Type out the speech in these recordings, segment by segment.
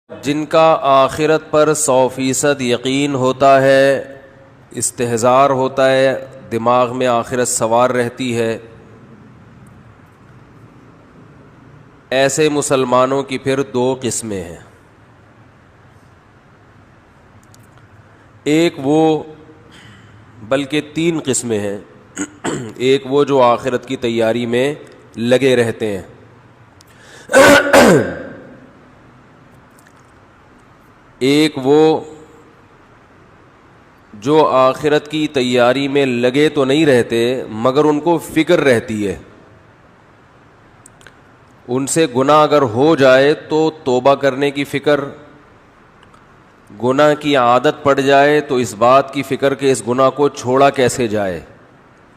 جن کا آخرت پر 100% یقین ہوتا ہے، استحضار ہوتا ہے، دماغ میں آخرت سوار رہتی ہے، ایسے مسلمانوں کی پھر 2 قسمیں ہیں۔ ایک وہ، بلکہ 3 قسمیں ہیں۔ ایک وہ جو آخرت کی تیاری میں لگے رہتے ہیں، ایک وہ جو آخرت کی تیاری میں لگے تو نہیں رہتے مگر ان کو فکر رہتی ہے، ان سے گناہ اگر ہو جائے تو توبہ کرنے کی فکر، گناہ کی عادت پڑ جائے تو اس بات کی فکر کہ اس گناہ کو چھوڑا کیسے جائے،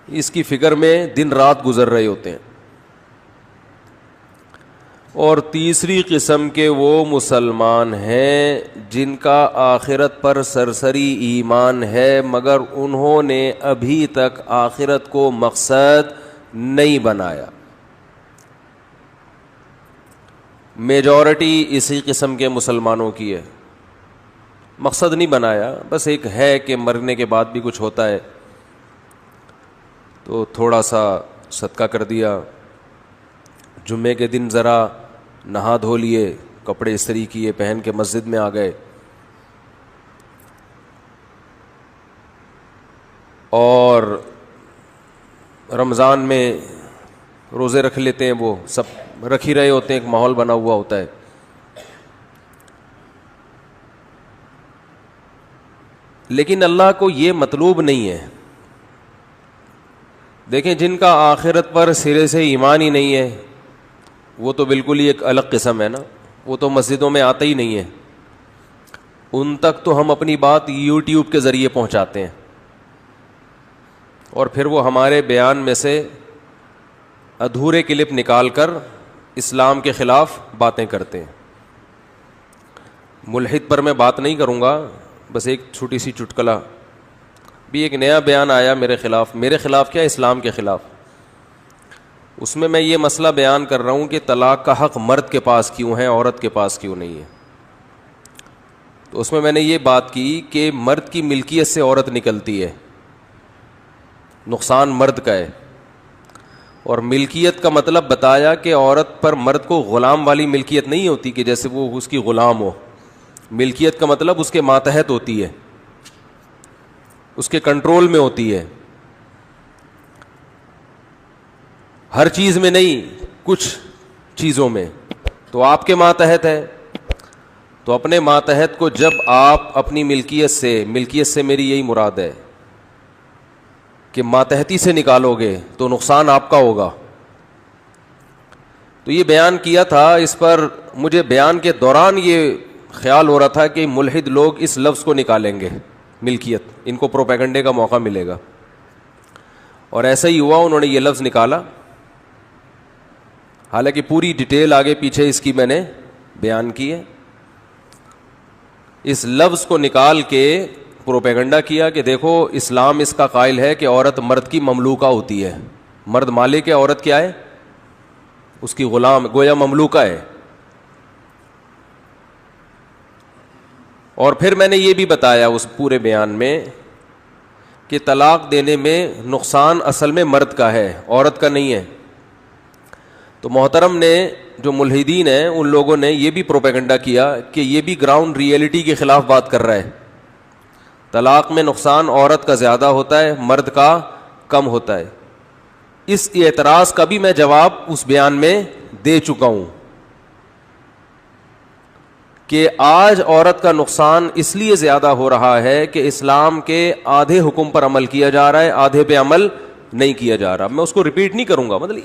اس کی فکر میں دن رات گزر رہے ہوتے ہیں۔ اور تیسری قسم کے وہ مسلمان ہیں جن کا آخرت پر سرسری ایمان ہے مگر انہوں نے ابھی تک آخرت کو مقصد نہیں بنایا۔ میجورٹی اسی قسم کے مسلمانوں کی ہے، مقصد نہیں بنایا، بس ایک ہے کہ مرنے کے بعد بھی کچھ ہوتا ہے تو تھوڑا سا صدقہ کر دیا، جمعے کے دن ذرا نہا دھو لیے، کپڑے استری کیے، پہن کے مسجد میں آ گئے، اور رمضان میں روزے رکھ لیتے ہیں، وہ سب رکھ ہی رہے ہوتے ہیں، ایک ماحول بنا ہوا ہوتا ہے۔ لیکن اللہ کو یہ مطلوب نہیں ہے۔ دیکھیں، جن کا آخرت پر سرے سے ایمان ہی نہیں ہے وہ تو بالکل ہی ایک الگ قسم ہے نا، وہ تو مسجدوں میں آتے ہی نہیں ہے، ان تک تو ہم اپنی بات یوٹیوب کے ذریعے پہنچاتے ہیں، اور پھر وہ ہمارے بیان میں سے ادھورے کلپ نکال کر اسلام کے خلاف باتیں کرتے ہیں۔ ملحد پر میں بات نہیں کروں گا، بس ایک چھوٹی سی چٹکلا بھی، ایک نیا بیان آیا میرے خلاف کیا، اسلام کے خلاف، اس میں میں یہ مسئلہ بیان کر رہا ہوں کہ طلاق کا حق مرد کے پاس کیوں ہے، عورت کے پاس کیوں نہیں ہے۔ تو اس میں میں نے یہ بات کی کہ مرد کی ملکیت سے عورت نکلتی ہے، نقصان مرد کا ہے، اور ملکیت کا مطلب بتایا کہ عورت پر مرد کو غلام والی ملکیت نہیں ہوتی کہ جیسے وہ اس کی غلام ہو، ملکیت کا مطلب اس کے ماتحت ہوتی ہے، اس کے کنٹرول میں ہوتی ہے، ہر چیز میں نہیں، کچھ چیزوں میں تو آپ کے ماتحت ہے۔ تو اپنے ماتحت کو جب آپ اپنی ملکیت سے میری یہی مراد ہے کہ ماتحتی سے نکالو گے تو نقصان آپ کا ہوگا۔ تو یہ بیان کیا تھا، اس پر مجھے بیان کے دوران یہ خیال ہو رہا تھا کہ ملحد لوگ اس لفظ کو نکالیں گے، ملکیت، ان کو پروپیگنڈے کا موقع ملے گا، اور ایسا ہی ہوا، انہوں نے یہ لفظ نکالا، حالانکہ پوری ڈیٹیل آگے پیچھے اس کی میں نے بیان کی ہے۔ اس لفظ کو نکال کے پروپیگنڈا کیا کہ دیکھو اسلام اس کا قائل ہے کہ عورت مرد کی مملوکہ ہوتی ہے، مرد مالک ہے، عورت کیا ہے، اس کی غلام، گویا مملوکہ ہے۔ اور پھر میں نے یہ بھی بتایا اس پورے بیان میں کہ طلاق دینے میں نقصان اصل میں مرد کا ہے، عورت کا نہیں ہے۔ تو محترم نے جو ملحدین ہیں ان لوگوں نے یہ بھی پروپیگنڈا کیا کہ یہ بھی گراؤنڈ ریئلٹی کے خلاف بات کر رہا ہے، طلاق میں نقصان عورت کا زیادہ ہوتا ہے، مرد کا کم ہوتا ہے۔ اس اعتراض کا بھی میں جواب اس بیان میں دے چکا ہوں کہ آج عورت کا نقصان اس لیے زیادہ ہو رہا ہے کہ اسلام کے آدھے حکم پر عمل کیا جا رہا ہے، آدھے پہ عمل نہیں کیا جا رہا۔ میں اس کو ریپیٹ نہیں کروں گا، مطلب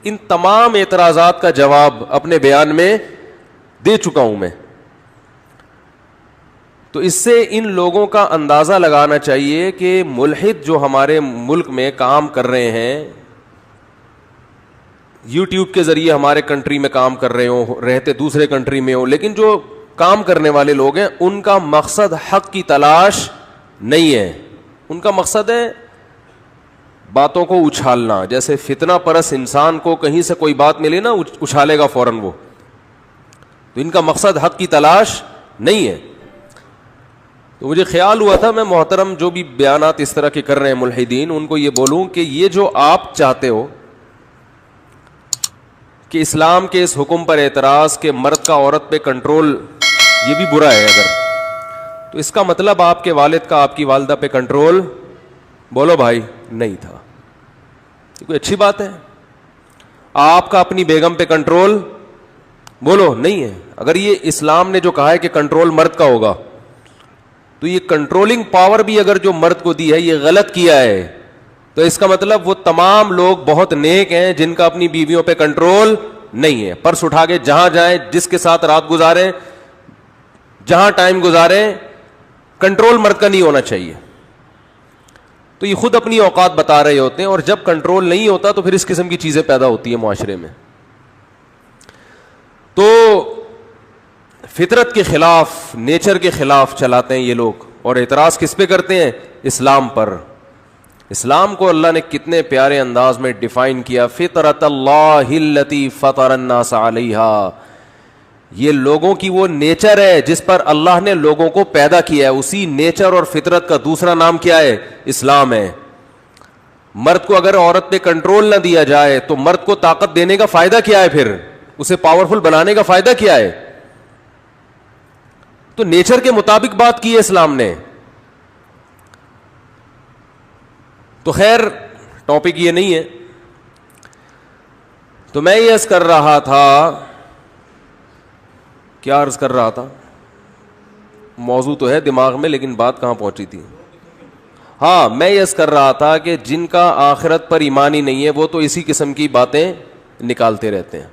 ان تمام اعتراضات کا جواب اپنے بیان میں دے چکا ہوں میں۔ تو اس سے ان لوگوں کا اندازہ لگانا چاہیے کہ ملحد جو ہمارے ملک میں کام کر رہے ہیں، یوٹیوب کے ذریعے ہمارے کنٹری میں کام کر رہے ہوں، رہتے دوسرے کنٹری میں ہوں، لیکن جو کام کرنے والے لوگ ہیں ان کا مقصد حق کی تلاش نہیں ہے، ان کا مقصد ہے باتوں کو اچھالنا۔ جیسے فتنہ پرست انسان کو کہیں سے کوئی بات ملے نا، اچھالے گا فوراً وہ، تو ان کا مقصد حق کی تلاش نہیں ہے. تو مجھے خیال ہوا تھا میں محترم جو بھی بیانات اس طرح کے کر رہے ہیں ملحدین, ان کو یہ بولوں کہ یہ جو آپ چاہتے ہو کہ اسلام کے اس حکم پر اعتراض کہ مرد کا عورت پہ کنٹرول یہ بھی برا ہے اگر, تو اس کا مطلب آپ کے والد کا آپ کی والدہ پہ کنٹرول, بولو بھائی, نہیں تھا. یہ کوئی اچھی بات ہے؟ آپ کا اپنی بیگم پہ کنٹرول, بولو, نہیں ہے. اگر یہ اسلام نے جو کہا ہے کہ کنٹرول مرد کا ہوگا, تو یہ کنٹرولنگ پاور بھی اگر جو مرد کو دی ہے یہ غلط کیا ہے, تو اس کا مطلب وہ تمام لوگ بہت نیک ہیں جن کا اپنی بیویوں پہ کنٹرول نہیں ہے. پرس اٹھا کے جہاں جائیں, جس کے ساتھ رات گزاریں, جہاں ٹائم گزاریں, کنٹرول مرد کا نہیں ہونا چاہیے. تو یہ خود اپنی اوقات بتا رہے ہوتے ہیں, اور جب کنٹرول نہیں ہوتا تو پھر اس قسم کی چیزیں پیدا ہوتی ہیں معاشرے میں. تو فطرت کے خلاف, نیچر کے خلاف چلاتے ہیں یہ لوگ, اور اعتراض کس پہ کرتے ہیں؟ اسلام پر. اسلام کو اللہ نے کتنے پیارے انداز میں ڈیفائن کیا, فطرت اللہ التی فطر الناس علیہا, یہ لوگوں کی وہ نیچر ہے جس پر اللہ نے لوگوں کو پیدا کیا ہے. اسی نیچر اور فطرت کا دوسرا نام کیا ہے؟ اسلام ہے. مرد کو اگر عورت پہ کنٹرول نہ دیا جائے تو مرد کو طاقت دینے کا فائدہ کیا ہے؟ پھر اسے پاورفل بنانے کا فائدہ کیا ہے؟ تو نیچر کے مطابق بات کی ہے اسلام نے. تو خیر ٹاپک یہ نہیں ہے. تو میں یہ عرض کر رہا تھا, کیا عرض کر رہا تھا, موضوع تو ہے دماغ میں لیکن بات کہاں پہنچی تھی. ہاں, میں یہ عرض کر رہا تھا کہ جن کا آخرت پر ایمان ہی نہیں ہے وہ تو اسی قسم کی باتیں نکالتے رہتے ہیں.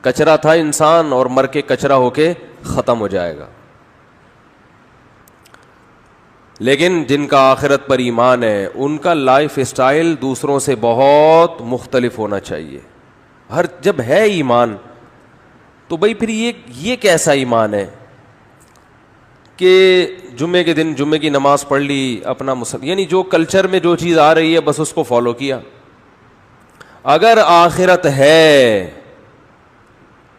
کچرا تھا انسان اور مر کے کچرا ہو کے ختم ہو جائے گا. لیکن جن کا آخرت پر ایمان ہے ان کا لائف اسٹائل دوسروں سے بہت مختلف ہونا چاہیے. جب ہے ایمان تو بھئی پھر یہ کیسا ایمان ہے کہ جمعے کے دن جمعے کی نماز پڑھ لی, اپنا یعنی جو کلچر میں جو چیز آ رہی ہے بس اس کو فالو کیا. اگر آخرت ہے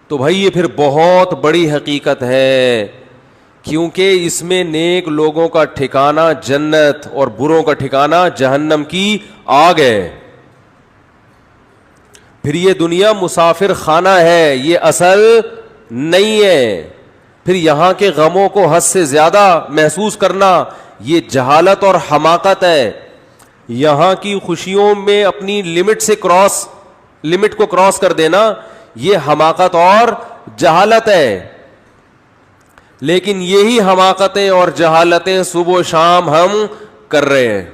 تو بھائی یہ پھر بہت بڑی حقیقت ہے, کیونکہ اس میں نیک لوگوں کا ٹھکانہ جنت اور بروں کا ٹھکانہ جہنم کی آگ ہے. پھر یہ دنیا مسافر خانہ ہے, یہ اصل نہیں ہے. پھر یہاں کے غموں کو حد سے زیادہ محسوس کرنا یہ جہالت اور حماقت ہے. یہاں کی خوشیوں میں اپنی لمٹ کو کراس کر دینا یہ حماقت اور جہالت ہے. لیکن یہی حماقتیں اور جہالتیں صبح و شام ہم کر رہے ہیں.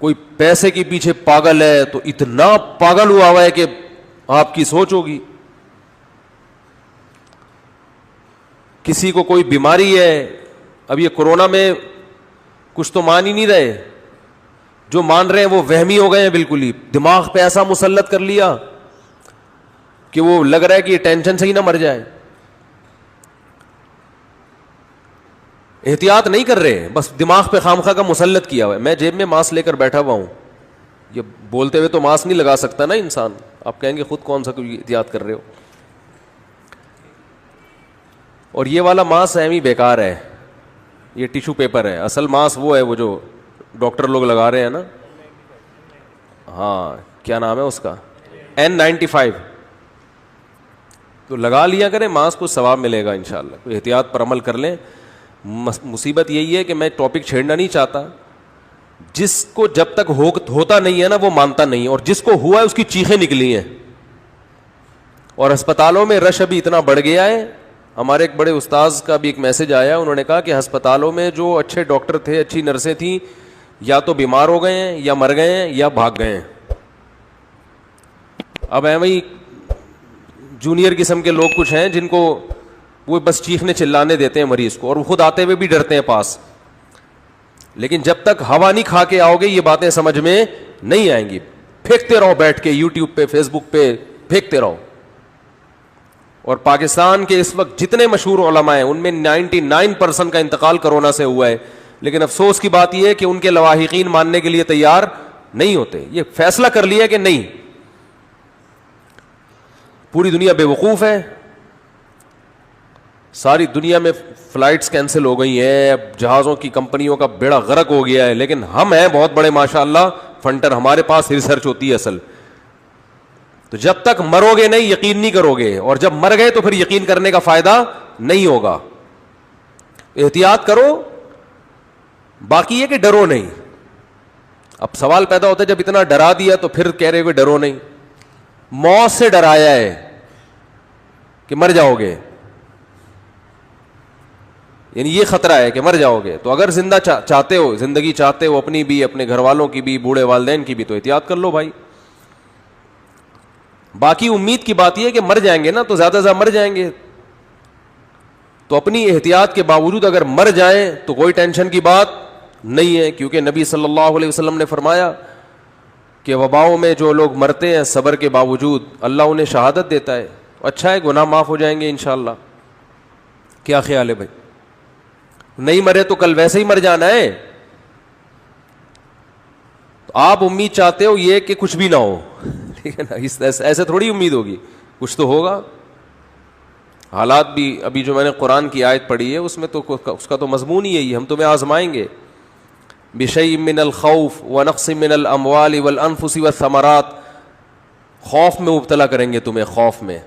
کوئی پیسے کے پیچھے پاگل ہے تو اتنا پاگل ہوا ہے کہ آپ کی سوچ ہوگی. کسی کو کوئی بیماری ہے, اب یہ کورونا میں کچھ تو مان ہی نہیں رہے, جو مان رہے ہیں وہ وہمی ہو گئے ہیں بالکل ہی. دماغ پہ ایسا مسلط کر لیا کہ وہ لگ رہا ہے کہ یہ ٹینشن سے ہی نہ مر جائے. احتیاط نہیں کر رہے, بس دماغ پہ خامخواہ کا مسلط کیا ہوا ہے. میں جیب میں ماسک لے کر بیٹھا ہوا ہوں, یہ بولتے ہوئے تو ماسک نہیں لگا سکتا نا انسان. آپ کہیں گے خود کون سا کوئی احتیاط کر رہے ہو. اور یہ والا ماسک ایمی بیکار ہے, یہ ٹیشو پیپر ہے. اصل ماسک وہ ہے وہ جو ڈاکٹر لوگ لگا رہے ہیں نا, ہاں کیا نام ہے اس کا, N95. تو لگا لیا کریں ماسک, کو ثواب ملے گا انشاءاللہ. کوئی احتیاط پر عمل کر لیں. مصیبت یہی ہے کہ میں ٹاپک چھیڑنا نہیں چاہتا. جس کو جب تک ہوتا نہیں ہے نا وہ مانتا نہیں, اور جس کو ہوا ہے اس کی چیخیں نکلی ہیں. اور ہسپتالوں میں رش ابھی اتنا بڑھ گیا ہے. ہمارے ایک بڑے استاذ کا بھی ایک میسج آیا, انہوں نے کہا کہ ہسپتالوں میں جو اچھے ڈاکٹر تھے, اچھی نرسیں تھیں, یا تو بیمار ہو گئے ہیں یا مر گئے ہیں یا بھاگ گئے ہیں. اب ایویں جونیئر قسم کے لوگ کچھ ہیں جن کو وہ بس چیخنے چلانے دیتے ہیں مریض کو, اور وہ خود آتے ہوئے بھی ڈرتے ہیں پاس. لیکن جب تک ہوا نہیں کھا کے آؤ گے یہ باتیں سمجھ میں نہیں آئیں گی. پھینکتے رہو بیٹھ کے یوٹیوب پہ, فیس بک پہ پھینکتے رہو. اور پاکستان کے اس وقت جتنے مشہور علماء ہیں ان میں 99% کا انتقال کرونا سے ہوا ہے. لیکن افسوس کی بات یہ ہے کہ ان کے لواحقین ماننے کے لیے تیار نہیں ہوتے. یہ فیصلہ کر لیا کہ نہیں, پوری دنیا بے وقوف ہے, ساری دنیا میں فلائٹس کینسل ہو گئی ہیں, اب جہازوں کی کمپنیوں کا بیڑا غرق ہو گیا ہے, لیکن ہم ہیں بہت بڑے ماشاء اللہ فنٹر, ہمارے پاس ریسرچ ہوتی ہے اصل. تو جب تک مرو گے نہیں یقین نہیں کرو گے, اور جب مر گئے تو پھر یقین کرنے کا فائدہ نہیں ہوگا. احتیاط کرو, باقی یہ کہ ڈرو نہیں. اب سوال پیدا ہوتا ہے جب اتنا ڈرا دیا تو پھر کہہ رہے ہو کہ ڈرو نہیں. موت سے ڈرایا ہے کہ مر جاؤ گے, یعنی یہ خطرہ ہے کہ مر جاؤ گے. تو اگر زندہ چاہتے ہو, زندگی چاہتے ہو اپنی بھی, اپنے گھر والوں کی بھی, بوڑھے والدین کی بھی, تو احتیاط کر لو بھائی. باقی امید کی بات یہ ہے کہ مر جائیں گے نا, تو زیادہ سے زیادہ مر جائیں گے, تو اپنی احتیاط کے باوجود اگر مر جائیں تو کوئی ٹینشن کی بات نہیں ہے, کیونکہ نبی صلی اللہ علیہ وسلم نے فرمایا کہ وباؤں میں جو لوگ مرتے ہیں صبر کے باوجود اللہ انہیں شہادت دیتا ہے. اچھا ہے, گناہ معاف ہو جائیں گے انشاءاللہ. کیا خیال ہے بھائی؟ نہیں مرے تو کل ویسے ہی مر جانا ہے. تو آپ امید چاہتے ہو یہ کہ کچھ بھی نہ ہو, ٹھیک ہے نا, ایسے تھوڑی امید ہوگی, کچھ تو ہوگا. حالات بھی ابھی جو میں نے قرآن کی آیت پڑھی ہے اس میں تو اس کا تو مضمون ہی یہی, ہم تمہیں آزمائیں گے. بشیء من الخوف ونقص من الاموال والانفس والثمرات, خوف میں مبتلا کریں گے تمہیں, خوف میں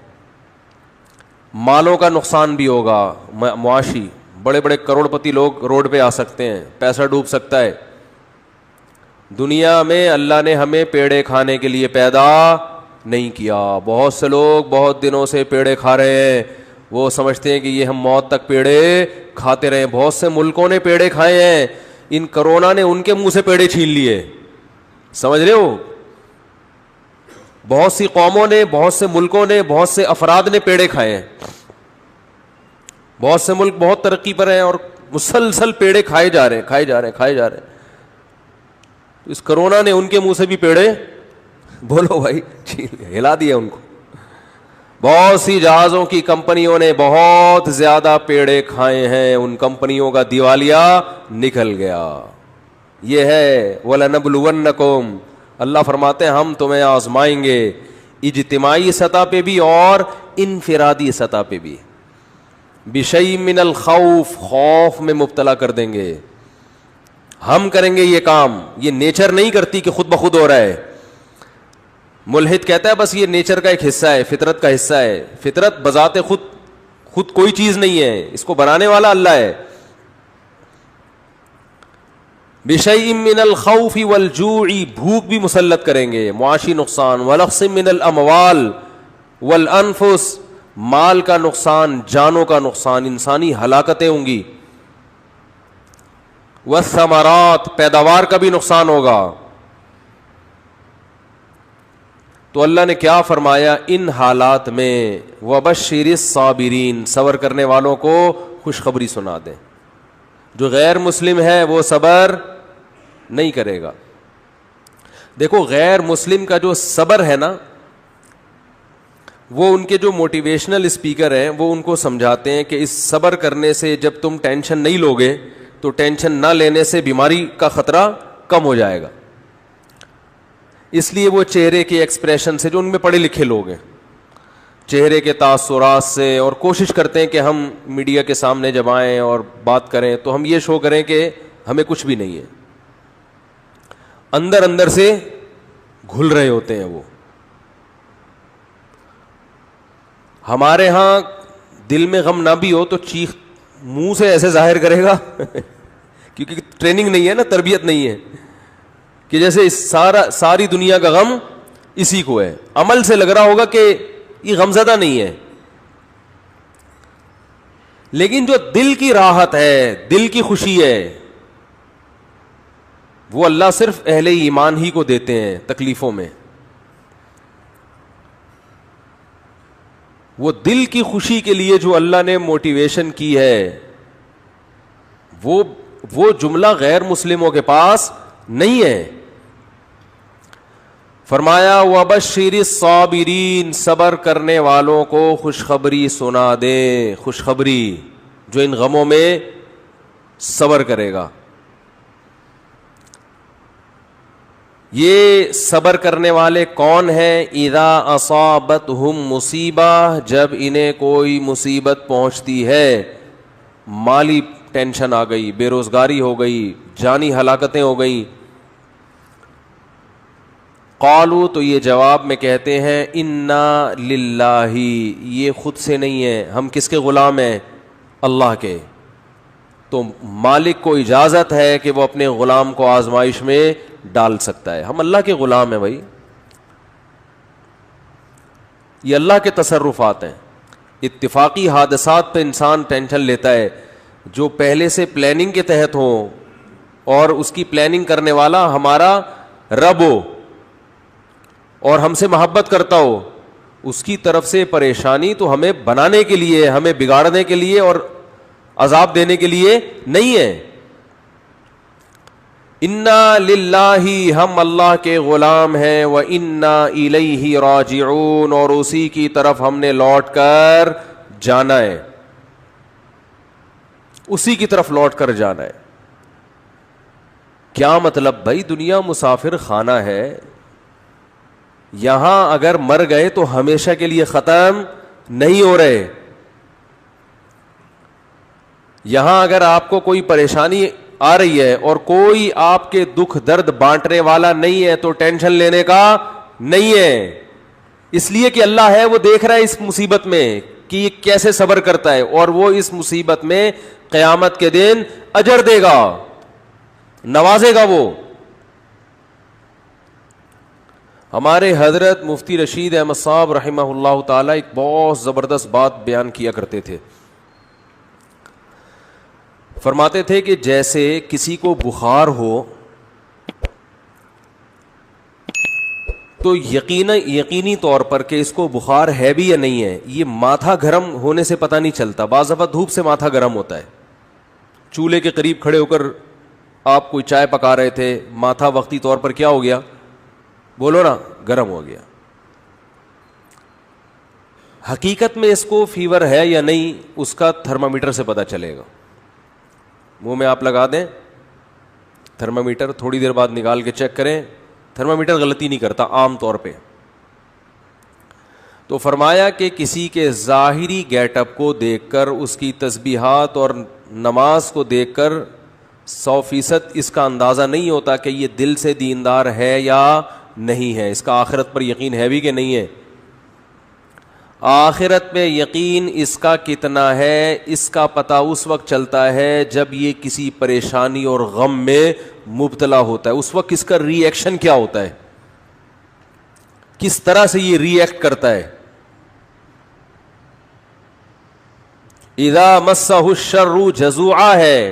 مالوں کا نقصان بھی ہوگا معاشی, بڑے بڑے کروڑ پتی لوگ روڈ پہ آ سکتے ہیں, پیسہ ڈوب سکتا ہے. دنیا میں اللہ نے ہمیں پیڑے کھانے کے لیے پیدا نہیں کیا. بہت سے لوگ بہت دنوں سے پیڑے کھا رہے ہیں, وہ سمجھتے ہیں کہ یہ ہم موت تک پیڑے کھاتے رہے. بہت سے ملکوں نے پیڑے کھائے ہیں, ان کرونا نے ان کے منہ سے پیڑے چھین لیے, سمجھ رہے ہو. بہت سی قوموں نے, بہت سے ملکوں نے, بہت سے افراد نے پیڑے کھائے ہیں. بہت سے ملک بہت ترقی پر ہیں اور مسلسل پیڑے کھائے جا رہے ہیں. اس کرونا نے ان کے منہ سے بھی پیڑے, بولو بھائی, ہلا دیا ان کو. بہت سی جہازوں کی کمپنیوں نے بہت زیادہ پیڑے کھائے ہیں, ان کمپنیوں کا دیوالیہ نکل گیا. یہ ہے وَلَنَبْلُوَنَّكُمْ, اللہ فرماتے ہیں ہم تمہیں آزمائیں گے, اجتماعی سطح پہ بھی اور انفرادی سطح پہ بھی. بشیء من الخوف, خوف میں مبتلا کر دیں گے. ہم کریں گے یہ کام, یہ نیچر نہیں کرتی کہ خود بخود ہو رہا ہے. ملحد کہتا ہے بس یہ نیچر کا ایک حصہ ہے, فطرت کا حصہ ہے. فطرت بذات خود کوئی چیز نہیں ہے, اس کو بنانے والا اللہ ہے. بشیء من الخوف والجوع, بھوک بھی مسلط کریں گے, معاشی نقصان. ونقص من الاموال والانفس, مال کا نقصان, جانوں کا نقصان, انسانی ہلاکتیں ہوں گی. والثمرات, پیداوار کا بھی نقصان ہوگا. تو اللہ نے کیا فرمایا ان حالات میں, وبشر الصابرین, صبر کرنے والوں کو خوشخبری سنا دیں. جو غیر مسلم ہے وہ صبر نہیں کرے گا. دیکھو غیر مسلم کا جو صبر ہے نا, وہ ان کے جو موٹیویشنل اسپیکر ہیں وہ ان کو سمجھاتے ہیں کہ اس صبر کرنے سے جب تم ٹینشن نہیں لوگے تو ٹینشن نہ لینے سے بیماری کا خطرہ کم ہو جائے گا. اس لیے وہ چہرے کے ایکسپریشن سے, جو ان میں پڑھے لکھے لوگ ہیں, چہرے کے تاثرات سے, اور کوشش کرتے ہیں کہ ہم میڈیا کے سامنے جب آئیں اور بات کریں تو ہم یہ شو کریں کہ ہمیں کچھ بھی نہیں ہے. اندر اندر سے گھل رہے ہوتے ہیں وہ. ہمارے ہاں دل میں غم نہ بھی ہو تو چیخ منہ سے ایسے ظاہر کرے گا کیونکہ ٹریننگ نہیں ہے نا, تربیت نہیں ہے, کہ جیسے ساری دنیا کا غم اسی کو ہے. عمل سے لگ رہا ہوگا کہ یہ غمزدہ نہیں ہے, لیکن جو دل کی راحت ہے, دل کی خوشی ہے, وہ اللہ صرف اہل ایمان ہی کو دیتے ہیں تکلیفوں میں. وہ دل کی خوشی کے لیے جو اللہ نے موٹیویشن کی ہے, وہ جملہ غیر مسلموں کے پاس نہیں ہے. فرمایا وبشر الصابرین, صبر کرنے والوں کو خوشخبری سنا دیں. خوشخبری, جو ان غموں میں صبر کرے گا. یہ صبر کرنے والے کون ہیں؟ اذا اصابتہم مصیبہ، جب انہیں کوئی مصیبت پہنچتی ہے، مالی ٹینشن آ گئی، بے روزگاری ہو گئی، جانی ہلاکتیں ہو گئیں، قالوا، تو یہ جواب میں کہتے ہیں انا للہ، یہ خود سے نہیں ہے، ہم کس کے غلام ہیں؟ اللہ کے. تو مالک کو اجازت ہے کہ وہ اپنے غلام کو آزمائش میں ڈال سکتا ہے. ہم اللہ کے غلام ہیں بھائی، یہ اللہ کے تصرفات ہیں. اتفاقی حادثات پہ انسان ٹینشن لیتا ہے، جو پہلے سے پلاننگ کے تحت ہوں اور اس کی پلاننگ کرنے والا ہمارا رب ہو اور ہم سے محبت کرتا ہو، اس کی طرف سے پریشانی تو ہمیں بنانے کے لیے، ہمیں بگاڑنے کے لیے اور عذاب دینے کے لیے نہیں ہے. انا للہ، ہم اللہ کے غلام ہیں، وانا الیہ راجعون، اور اسی کی طرف ہم نے لوٹ کر جانا ہے، اسی کی طرف لوٹ کر جانا ہے. کیا مطلب بھائی؟ دنیا مسافر خانہ ہے، یہاں اگر مر گئے تو ہمیشہ کے لیے ختم نہیں ہو رہے. یہاں اگر آپ کو کوئی پریشانی آ رہی ہے اور کوئی آپ کے دکھ درد بانٹنے والا نہیں ہے تو ٹینشن لینے کا نہیں ہے، اس لیے کہ اللہ ہے، وہ دیکھ رہا ہے اس مصیبت میں کہ یہ کیسے صبر کرتا ہے، اور وہ اس مصیبت میں قیامت کے دن اجر دے گا، نوازے گا. وہ ہمارے حضرت مفتی رشید احمد صاحب رحمہ اللہ تعالی ایک بہت زبردست بات بیان کیا کرتے تھے. فرماتے تھے کہ جیسے کسی کو بخار ہو تو یقینی طور پر کہ اس کو بخار ہے بھی یا نہیں ہے، یہ ماتھا گرم ہونے سے پتہ نہیں چلتا. بعض دفعہ دھوپ سے ماتھا گرم ہوتا ہے، چولہے کے قریب کھڑے ہو کر آپ کوئی چائے پکا رہے تھے، ماتھا وقتی طور پر کیا ہو گیا؟ بولو نا، گرم ہو گیا. حقیقت میں اس کو فیور ہے یا نہیں، اس کا تھرمامیٹر سے پتہ چلے گا. منہ میں آپ لگا دیں تھرمامیٹر، تھوڑی دیر بعد نکال کے چیک کریں، تھرمامیٹر غلطی نہیں کرتا عام طور پہ. تو فرمایا کہ کسی کے ظاہری گیٹ اپ کو دیکھ کر، اس کی تسبیحات اور نماز کو دیکھ کر 100% اس کا اندازہ نہیں ہوتا کہ یہ دل سے دیندار ہے یا نہیں ہے، اس کا آخرت پر یقین ہے بھی کہ نہیں ہے. آخرت میں یقین اس کا کتنا ہے، اس کا پتہ اس وقت چلتا ہے جب یہ کسی پریشانی اور غم میں مبتلا ہوتا ہے. اس وقت اس کا ری ایکشن کیا ہوتا ہے، کس طرح سے یہ ری ایکٹ کرتا ہے. اذا مسہ الشر جزوعا ہے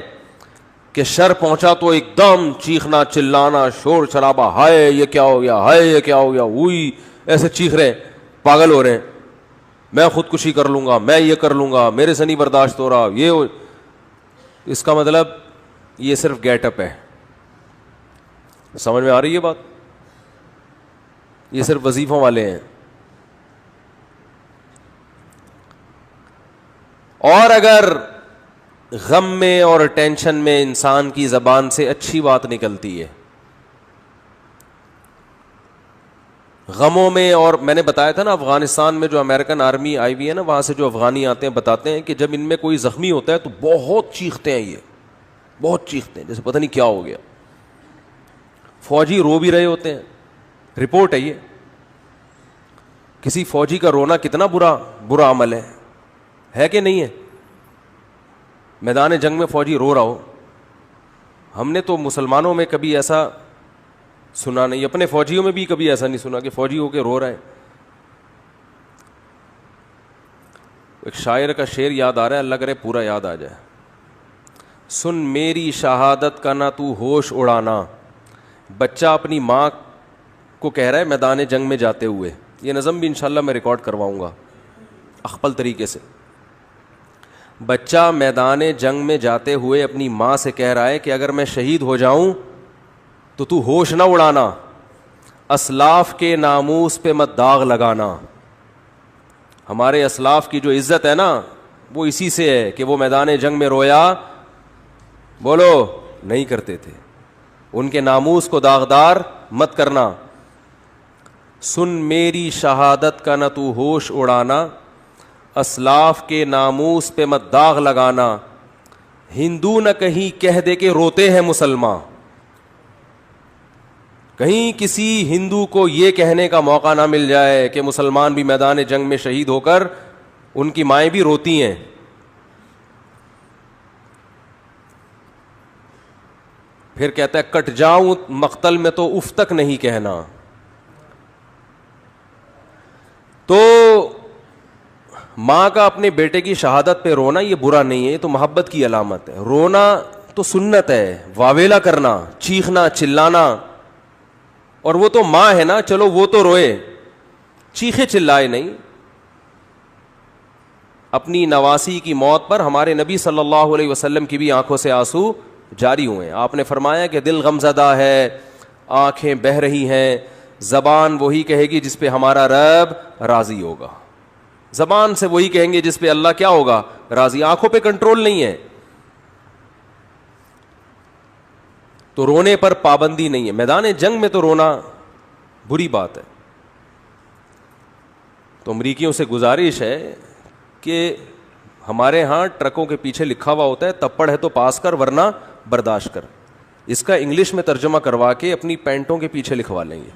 کہ شر پہنچا تو ایک دم چیخنا چلانا شور شرابہ، ہائے یہ کیا ہو گیا، ہائے یہ کیا ہو گیا، وہی ایسے چیخ رہے، پاگل ہو رہے ہیں، میں خودکشی کر لوں گا، میں یہ کر لوں گا، میرے سے نہیں برداشت ہو رہا، یہ اس کا مطلب یہ صرف گیٹ اپ ہے. سمجھ میں آ رہی ہے بات؟ یہ صرف وظیفوں والے ہیں. اور اگر غم میں اور ٹینشن میں انسان کی زبان سے اچھی بات نکلتی ہے، غموں میں، اور میں نے بتایا تھا نا افغانستان میں جو امریکن آرمی آئی ہوئی ہے نا، وہاں سے جو افغانی آتے ہیں بتاتے ہیں کہ جب ان میں کوئی زخمی ہوتا ہے تو بہت چیختے ہیں، یہ بہت چیختے ہیں جیسے پتہ نہیں کیا ہو گیا. فوجی رو بھی رہے ہوتے ہیں، رپورٹ ہے یہ. کسی فوجی کا رونا کتنا برا عمل ہے کہ نہیں ہے؟ میدان جنگ میں فوجی رو رہا ہو، ہم نے تو مسلمانوں میں کبھی ایسا سنا نہیں، اپنے فوجیوں میں بھی کبھی ایسا نہیں سنا کہ فوجی ہو کے رو رہا ہے. ایک شاعر کا شعر یاد آ رہا ہے، اللہ کرے پورا یاد آ جائے. سن میری شہادت کا نہ تو ہوش اڑانا، بچہ اپنی ماں کو کہہ رہا ہے میدان جنگ میں جاتے ہوئے. یہ نظم بھی انشاءاللہ میں ریکارڈ کرواؤں گا اخپل طریقے سے. بچہ میدان جنگ میں جاتے ہوئے اپنی ماں سے کہہ رہا ہے کہ اگر میں شہید ہو جاؤں تو ہوش نہ اڑانا، اسلاف کے ناموس پہ مت داغ لگانا. ہمارے اسلاف کی جو عزت ہے نا وہ اسی سے ہے کہ وہ میدان جنگ میں رویا بولو نہیں کرتے تھے. ان کے ناموس کو داغدار مت کرنا. سن میری شہادت کا نہ تو ہوش اڑانا, اسلاف کے ناموس پہ مت داغ لگانا, ہندو نہ کہیں کہہ دے کہ روتے ہیں مسلمان. کہیں کسی ہندو کو یہ کہنے کا موقع نہ مل جائے کہ مسلمان بھی میدان جنگ میں شہید ہو کر ان کی مائیں بھی روتی ہیں. پھر کہتا ہے کٹ جاؤں مقتل میں تو اف تک نہیں کہنا. تو ماں کا اپنے بیٹے کی شہادت پہ رونا یہ برا نہیں ہے, یہ تو محبت کی علامت ہے. رونا تو سنت ہے, واویلا کرنا, چیخنا, چلانا, اور وہ تو ماں ہے نا, چلو وہ تو روئے, چیخے چلائے نہیں. اپنی نواسی کی موت پر ہمارے نبی صلی اللہ علیہ وسلم کی بھی آنکھوں سے آنسو جاری ہوئے. آپ نے فرمایا کہ دل غمزدہ ہے, آنکھیں بہہ رہی ہیں, زبان وہی کہے گی جس پہ ہمارا رب راضی ہوگا. زبان سے وہی کہیں گے جس پہ اللہ کیا ہوگا, راضی. آنکھوں پہ کنٹرول نہیں ہے, تو رونے پر پابندی نہیں ہے. میدان جنگ میں تو رونا بری بات ہے. تو امریکیوں سے گزارش ہے کہ ہمارے ہاں ٹرکوں کے پیچھے لکھا ہوا ہوتا ہے تپڑ ہے تو پاس کر ورنہ برداشت کر. اس کا انگلش میں ترجمہ کروا کے اپنی پینٹوں کے پیچھے لکھوا لیں گے.